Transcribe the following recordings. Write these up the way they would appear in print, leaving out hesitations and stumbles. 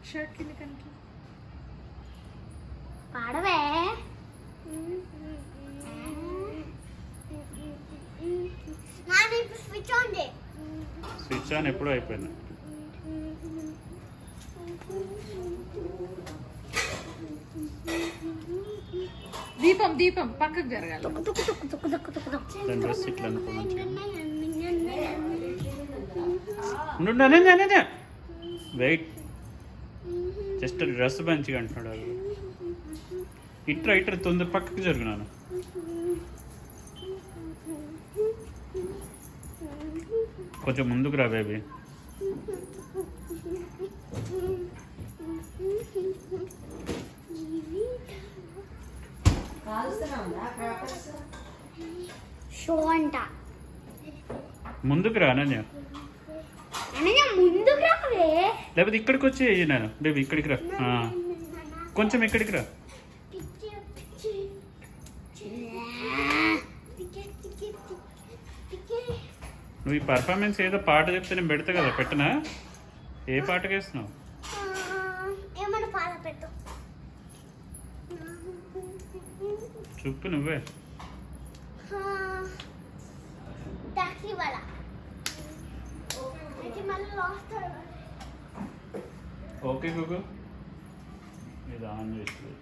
Shirt కింద కనుక పాడవే. స్విచ్ ఆన్ ఎప్పుడూ అయిపోయింది. దీపం దీపం పక్కకు జరగాలి. డ్రెస్ ఇట్లా వెయిట్ జస్ట్ డ్రెస్ మంచిగా అంటున్నాడు. అది ఇట్రా ఇట్రా తొందర పక్కకి జరుగునాను. కొంచెం ముందుకు రా బేబీ. షో అంట. ముందుకు రా అనన్య. ముందుకు రావే. లేకపోతే ఇక్కడికి వచ్చి నేను బేబీ ఇక్కడికి రా. కొంచెం ఇక్కడికి రా. నువ్వు ఈ పర్ఫార్మెన్స్ ఏదో పాట చెప్తే నేను పెడతా కదా, పెట్టనా? ఏ పాటకి వేస్తున్నావు? చెప్పు నువ్వే. ఓకే గూగుల్ ఇది ఆన్ చేస్తుంది.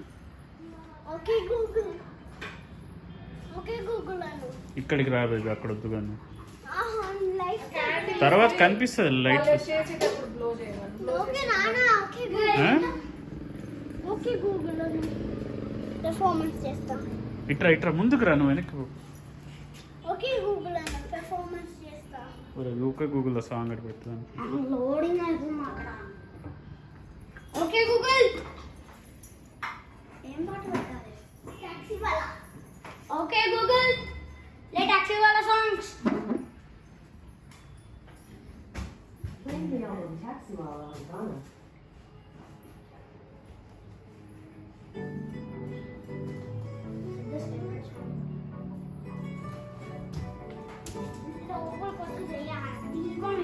ఇక్కడికి రా బేబీ, అక్కడ వద్దు కానీ తర్వాత కనిపిస్తుంది లైట్. ఇట్రా ఇట్రా ముందుకు రా, నువ్వు వెనక్కి. ఓకే గూగుల్లో సాంగ్ అటు పెడతాను. ఓకే గూగుల్ ఓకే గూగుల్ లే టాక్సీ వాలా సాంగ్స్. లోపలికి వచ్చి దీపం